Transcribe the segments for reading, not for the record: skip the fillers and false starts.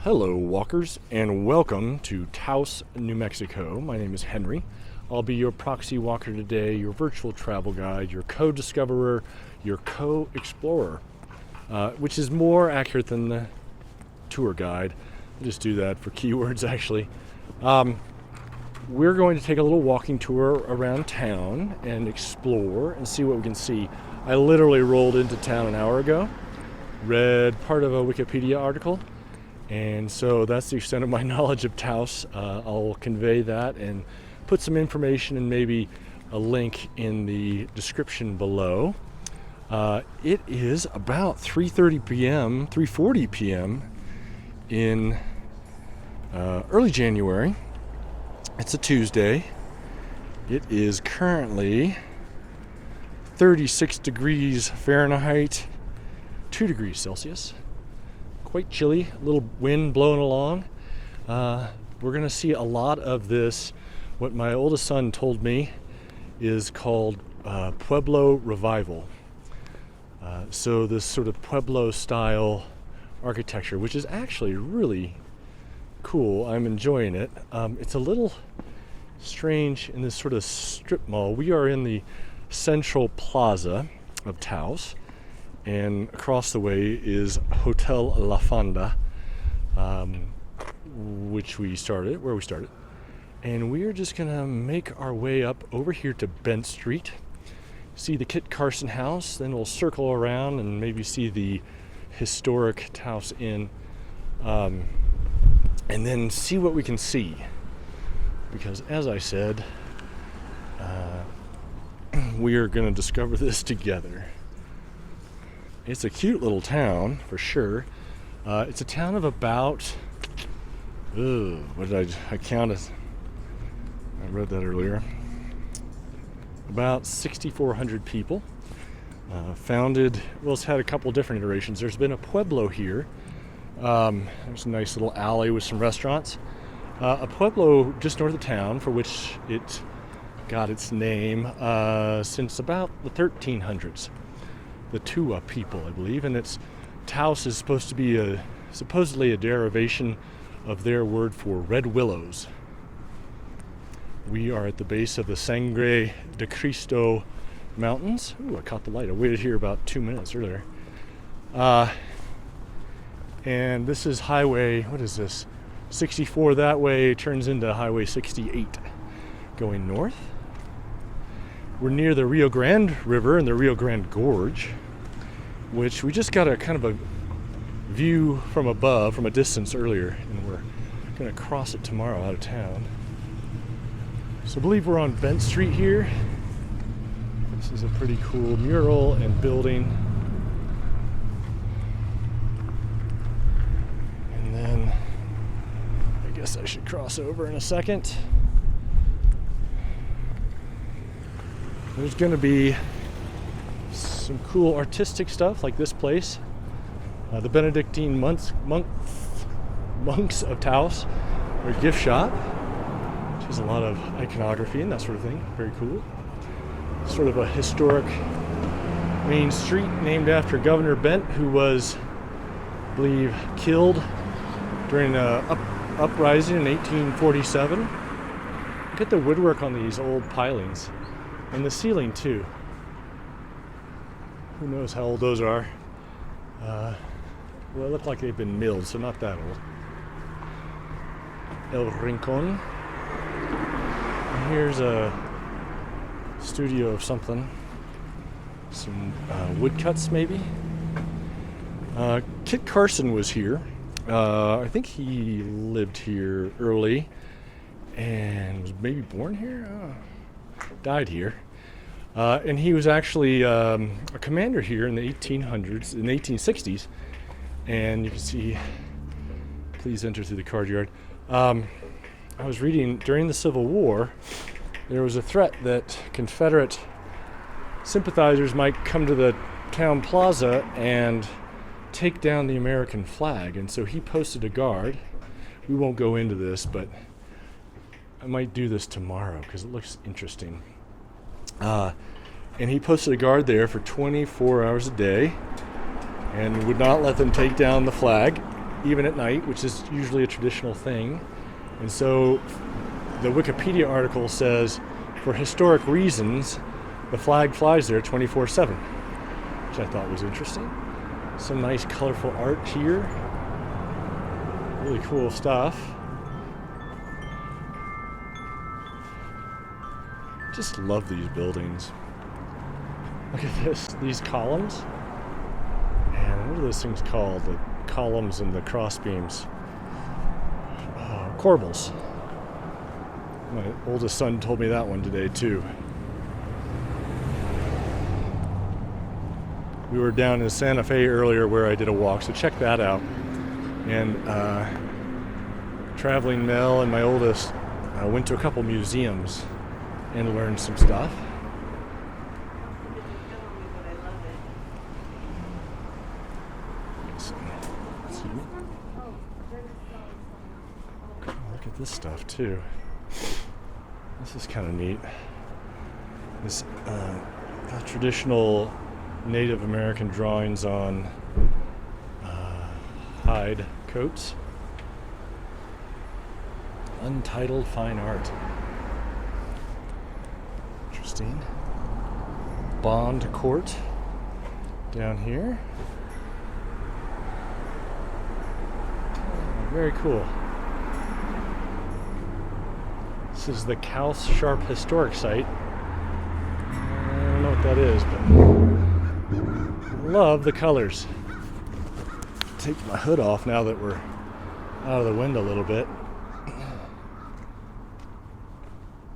Hello walkers, and welcome to Taos, New Mexico. My name is Henry. I'll be your proxy walker today, your virtual travel guide, your co-discoverer, your co-explorer, which is more accurate than the tour guide. I'll just do that for keywords actually. We're going to take a little walking tour around town and explore and see what we can see. I literally rolled into town an hour ago, read part of a Wikipedia article, and so that's the extent of my knowledge of Taos. I'll convey that and put some information and maybe a link in the description below. It is about 3:30 p.m., 3:40 p.m. in early January. It's a Tuesday. It is currently 36 degrees Fahrenheit, 2 degrees Celsius. Quite chilly, a little wind blowing along. We're going to see a lot of this, what my oldest son told me is called Pueblo revival. So this sort of Pueblo style architecture, which is actually really cool. I'm enjoying it. It's a little strange in this sort of strip mall. We are in the Central Plaza of Taos, and across the way is Hotel La Fonda, where we started. And we are just gonna make our way up over here to Bent Street, see the Carson house, then we'll circle around and maybe see the historic Taos Inn, and then see what we can see. Because as I said, we are gonna discover this together. It's a cute little town, for sure. It's a town of about, what did I counted? I read that earlier. About 6,400 people. Founded, well, it's had a couple different iterations. There's been a Pueblo here. There's a nice little alley with some restaurants. A Pueblo just north of town, for which it got its name since about the 1300s. The Tua people, I believe, and Taos is supposed to be supposedly a derivation of their word for red willows. We are at the base of the Sangre de Cristo Mountains. Ooh, I caught the light. I waited here about 2 minutes earlier. And this is highway, what is this? 64 that way turns into highway 68 going north. We're near the Rio Grande River and the Rio Grande Gorge, which we just got a kind of a view from above, from a distance earlier, and we're going to cross it tomorrow out of town. So I believe we're on Bent Street here. This is a pretty cool mural and building. And then I guess I should cross over in a second. There's going to be some cool artistic stuff like this place, the Benedictine monks of Taos, their gift shop, which has a lot of iconography and that sort of thing. Very cool. Sort of a historic main street named after Governor Bent, who was, I believe, killed during an uprising in 1847. Look at the woodwork on these old pilings. And the ceiling too. Who knows how old those are? Well, they look like they've been milled, so not that old. El Rincon. And here's a studio of something. Some woodcuts, maybe. Kit Carson was here. I think he lived here early and was maybe born here. Died here. And he was actually a commander here in the 1800s, in the 1860s. And you can see, please enter through the card yard. I was reading during the Civil War, there was a threat that Confederate sympathizers might come to the Town Plaza and take down the American flag. And so he posted a guard. We won't go into this, but I might do this tomorrow because it looks interesting. And he posted a guard there for 24 hours a day and would not let them take down the flag. even at night, which is usually a traditional thing. And so the Wikipedia article says, for historic reasons, the flag flies there 24/7, which I thought was interesting. Some nice colorful art here. Really cool stuff. Just love these buildings. Look at this, these columns. And what are those things called? The columns and the cross beams. Corbels. My oldest son told me that one today too. We were down in Santa Fe earlier where I did a walk, so check that out. And traveling Mel and my oldest went to a couple museums and learned some stuff. Look at this stuff too. This is kind of neat. This traditional Native American drawings on hide coats. Untitled fine art. Interesting. Bond Court down here. Very cool. This is the Taos Sharp Historic Site. I don't know what that is, but I love the colors. Take my hood off now that we're out of the wind a little bit.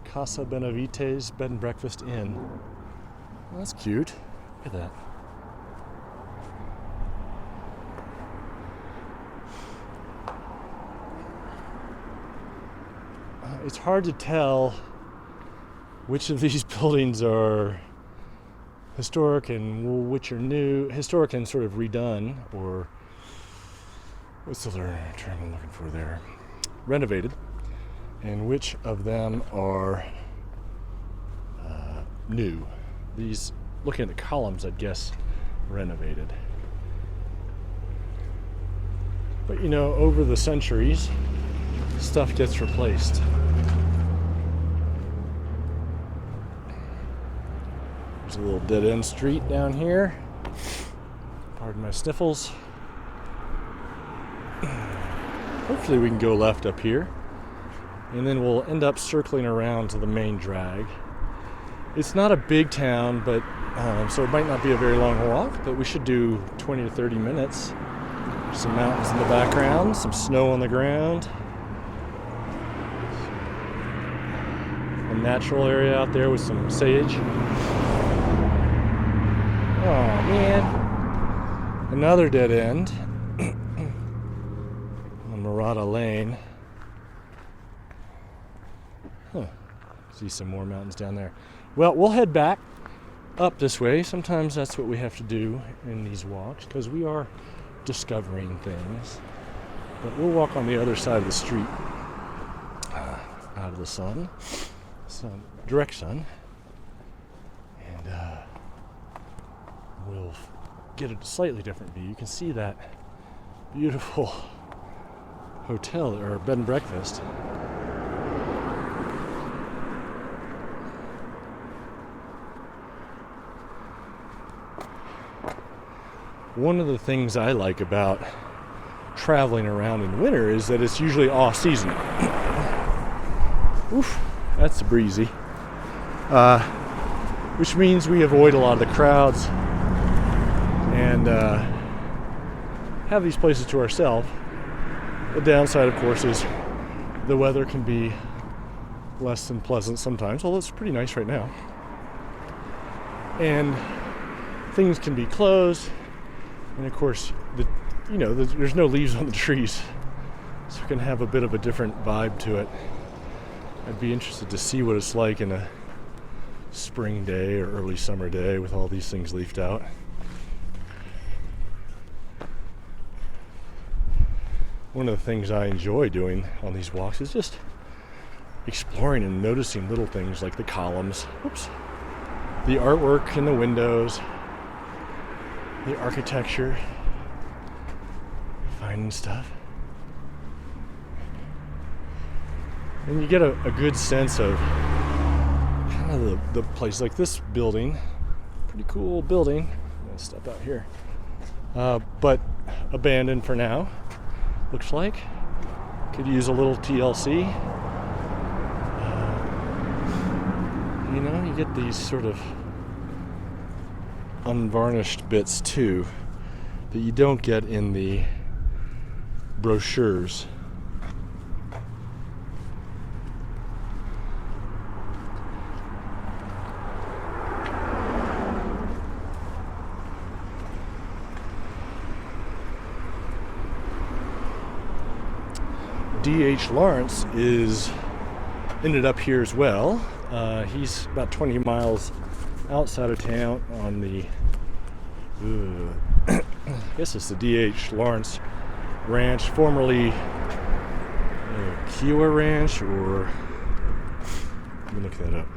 Casa Benavides Bed and Breakfast Inn. Well, that's cute. Look at that. It's hard to tell which of these buildings are historic and which are new. Historic and sort of redone, or what's the term I'm looking for there? Renovated. And which of them are new. These, looking at the columns, I'd guess renovated. But you know, over the centuries, stuff gets replaced. There's a little dead-end street down here. Pardon my sniffles. Hopefully we can go left up here. And then we'll end up circling around to the main drag. It's not a big town, but so it might not be a very long walk, but we should do 20 to 30 minutes. There's some mountains in the background, some snow on the ground. A natural area out there with some sage. Oh man. Another dead end on Murata Lane. See some more mountains down there. Well, we'll head back up this way. Sometimes that's what we have to do in these walks because we are discovering things. But we'll walk on the other side of the street out of the sun, direct sun, and we'll get a slightly different view. You can see that beautiful hotel or bed and breakfast. One of the things I like about traveling around in winter is that it's usually off season. Oof, that's breezy. Which means we avoid a lot of the crowds and have these places to ourselves. The downside, of course, is the weather can be less than pleasant sometimes, although it's pretty nice right now. And things can be closed. And of course, there's no leaves on the trees, so it can have a bit of a different vibe to it. I'd be interested to see what it's like in a spring day or early summer day with all these things leafed out. One of the things I enjoy doing on these walks is just exploring and noticing little things like the columns, the artwork in the windows, the architecture, finding stuff. And you get a good sense of kind of the place. Like this building, pretty cool building. I'm gonna step out here. But abandoned for now, looks like. Could use a little TLC. You know, you get these sort of unvarnished bits too that you don't get in the brochures. D.H. Lawrence ended up here as well. He's about 20 miles outside of town on the I guess it's the D.H. Lawrence Ranch, formerly Kiowa Ranch, or let me look that up.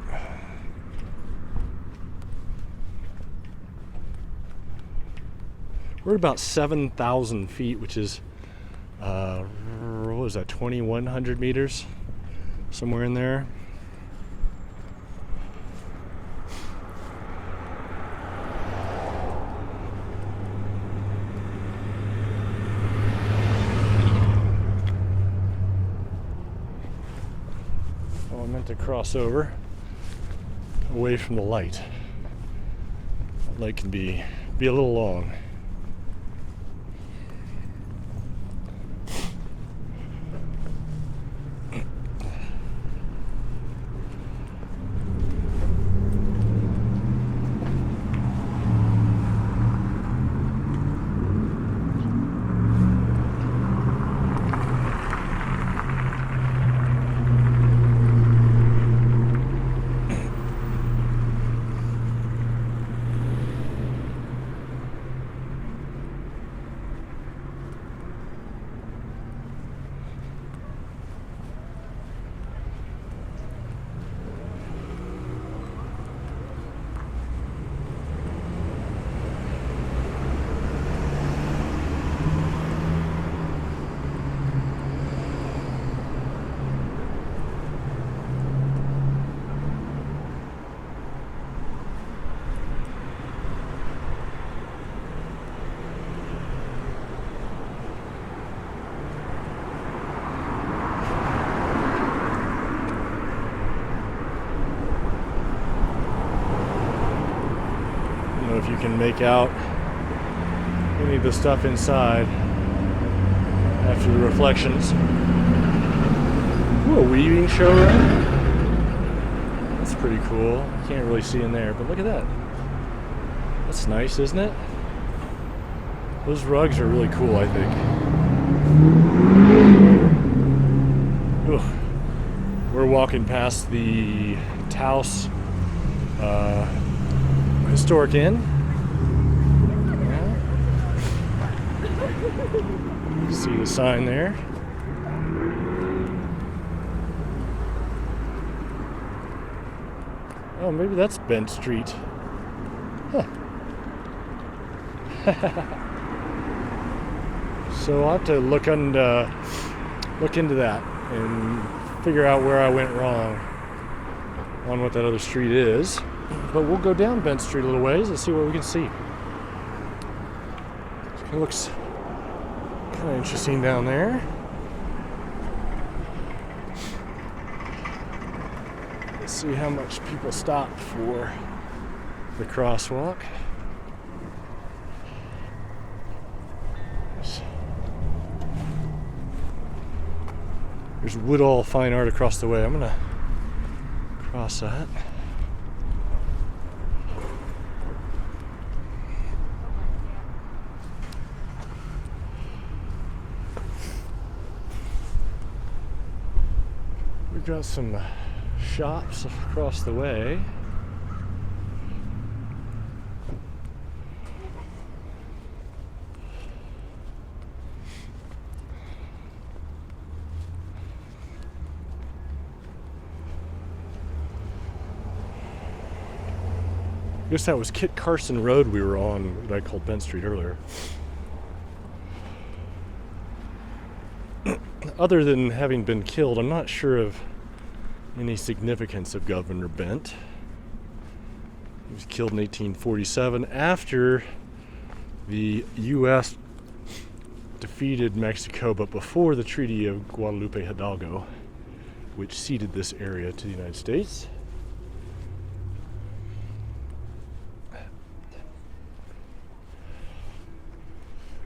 We're at about 7,000 feet, which is what was that, 2,100 meters, somewhere in there. Oh, I meant to cross over away from the light. That light can be a little long. If you can make out any of the stuff inside after the reflections. Ooh, a weaving showroom. That's pretty cool. You can't really see in there, but look at that. That's nice, isn't it? Those rugs are really cool, I think. Ooh. We're walking past the Taos Historic Inn. Yeah. See the sign there. Oh, maybe that's Bent Street. Huh. So I'll have to look into that and figure out where I went wrong on what that other street is. But we'll go down Bent Street a little ways and see what we can see. It looks kind of interesting down there. Let's see how much people stop for the crosswalk. There's Woodall Fine Art across the way. I'm gonna cross that. We've got some shops across the way. I guess that was Kit Carson Road we were on that I called Bent Street earlier. Other than having been killed, I'm not sure of any significance of Governor Bent. He was killed in 1847 after the U.S. defeated Mexico, but before the Treaty of Guadalupe Hidalgo, which ceded this area to the United States.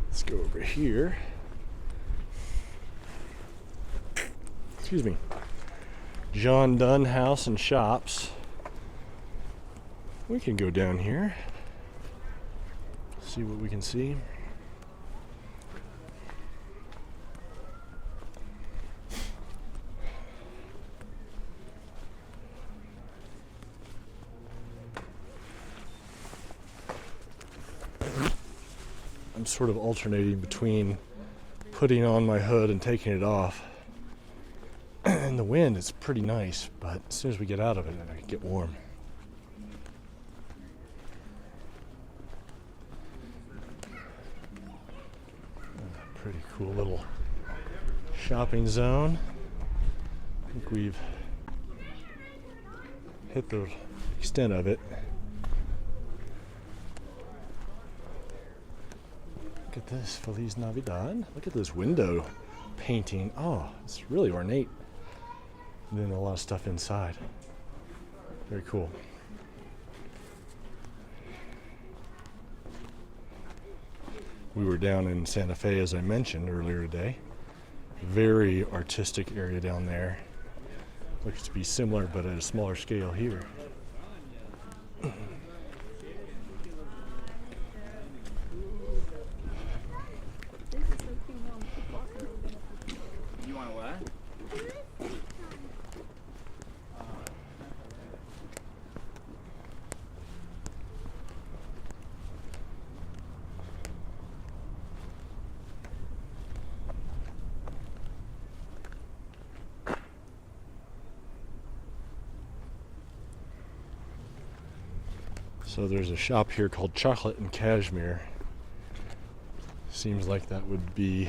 Let's go over here. Excuse me. John Dunn House and Shops. We can go down here, see what we can see. I'm sort of alternating between putting on my hood and taking it off. In the wind, it's pretty nice, but as soon as we get out of it, I get warm. Pretty cool little shopping zone. I think we've hit the extent of it. Look at this, Feliz Navidad. Look at this window painting. Oh, it's really ornate. And then a lot of stuff inside. Very cool. We were down in Santa Fe, as I mentioned earlier today. Very artistic area down there. Looks to be similar, but at a smaller scale here. You want what? So there's a shop here called Chocolate and Cashmere. Seems like that would be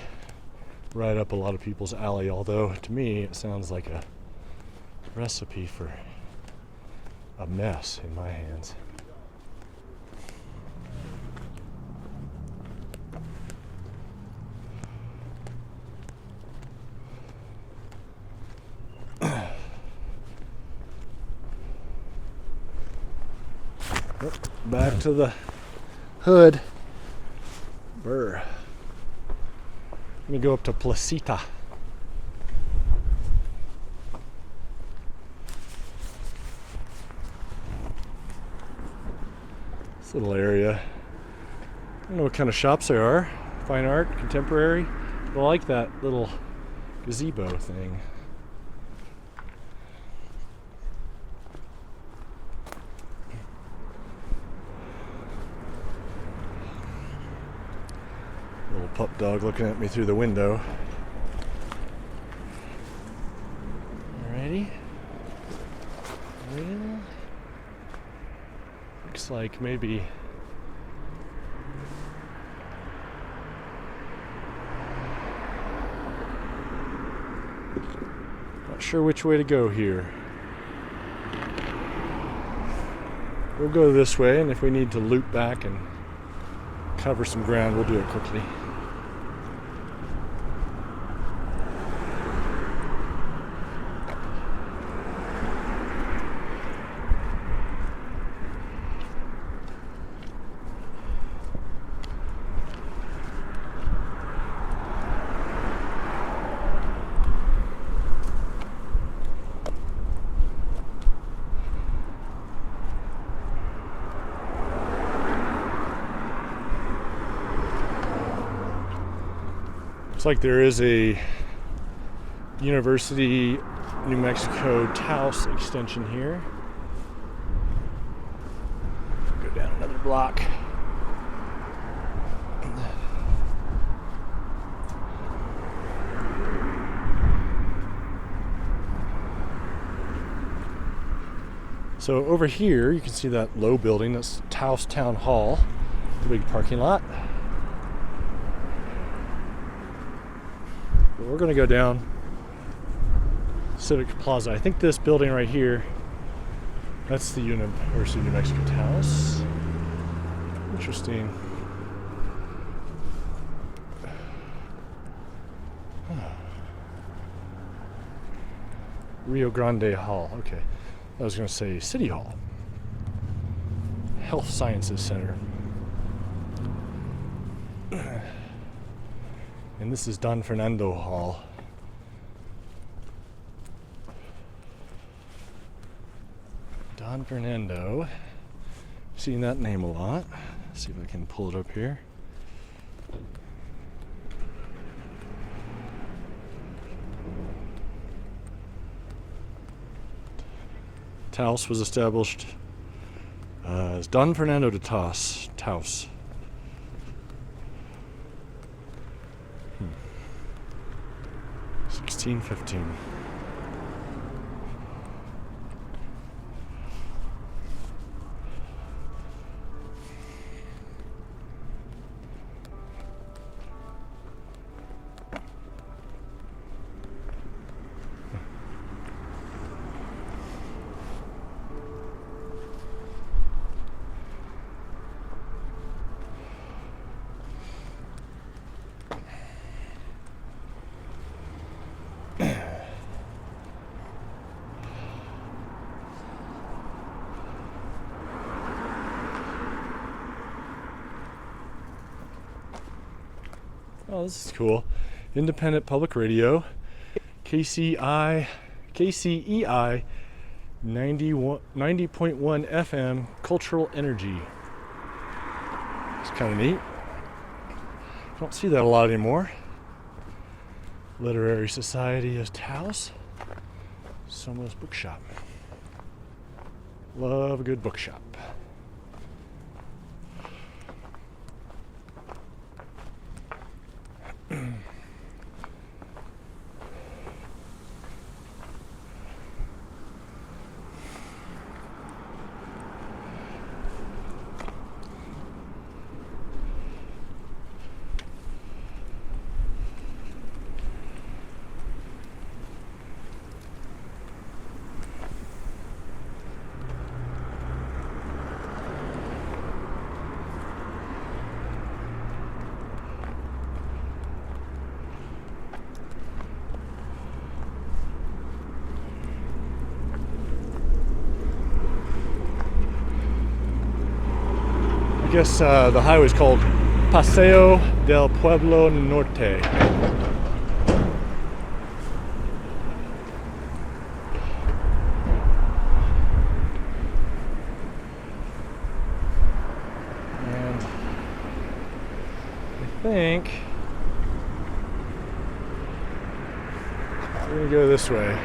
right up a lot of people's alley, although to me it sounds like a recipe for a mess in my hands. Back to the hood. Brr. Let me go up to Placita. This little area. I don't know what kind of shops there are. Fine art, contemporary. But I like that little gazebo thing. Little pup dog looking at me through the window. Alrighty. Well, looks like maybe not sure which way to go here. We'll go this way, and if we need to loop back and cover some ground, we'll do it quickly. Looks like there is a University New Mexico Taos extension here. Go down another block. So over here you can see that low building, that's Taos Town Hall, the big parking lot. But we're going to go down Civic Plaza. I think this building right here, that's the University of New Mexico Taos. Interesting. Rio Grande Hall. Okay. I was going to say City Hall. Health Sciences Center. And this is Don Fernando Hall. Don Fernando. Seen that name a lot. See if I can pull it up here. Taos was established as Don Fernando de Taos. 1615. Oh, this is cool. Independent Public Radio, KCEI 90.1 FM, Cultural Energy. It's kind of neat. Don't see that a lot anymore. Literary Society of Taos. Soma's Bookshop. Love a good bookshop. I guess the highway is called Paseo del Pueblo Norte. And I think we're gonna go this way.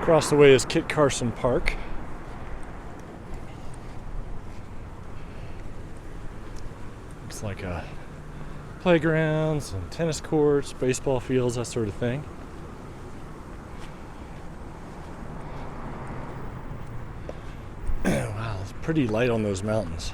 Across the way is Kit Carson Park. Looks like playgrounds and tennis courts, baseball fields, that sort of thing. Wow, it's pretty light on those mountains.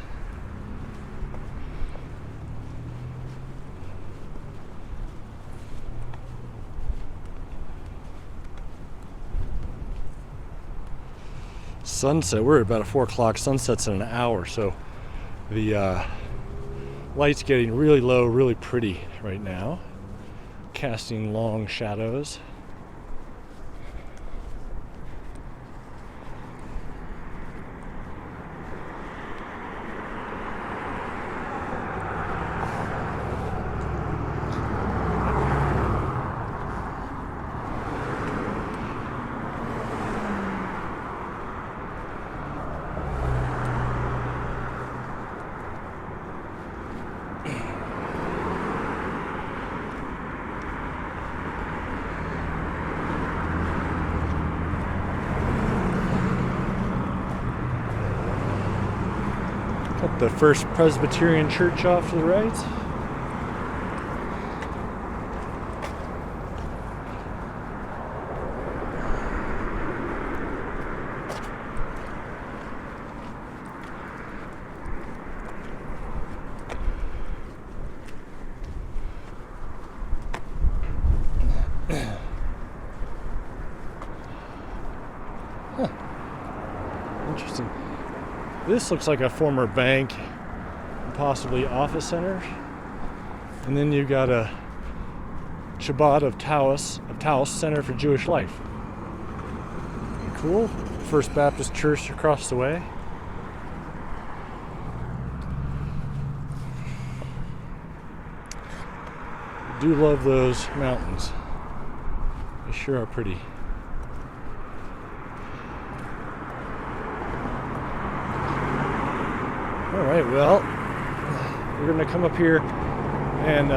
Sunset, we're at about a 4 o'clock. Sunset's in an hour, so the light's getting really low, really pretty right now, casting long shadows. Got the First Presbyterian Church off to the right. This looks like a former bank, possibly office center. And then you've got a Shabbat of Taos Center for Jewish Life. Cool. First Baptist Church across the way. I do love those mountains. They sure are pretty. Alright, well, we're going to come up here and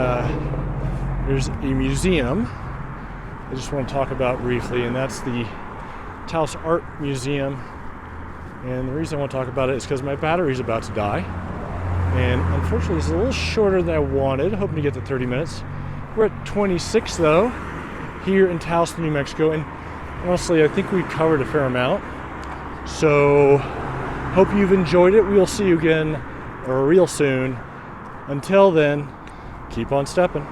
there's a museum I just want to talk about briefly, and that's the Taos Art Museum. And the reason I want to talk about it is because my battery's about to die. And unfortunately, it's a little shorter than I wanted, hoping to get to 30 minutes. We're at 26 though, here in Taos, New Mexico, and honestly, I think we've covered a fair amount. So, hope you've enjoyed it. We'll see you again real soon. Until then, keep on stepping.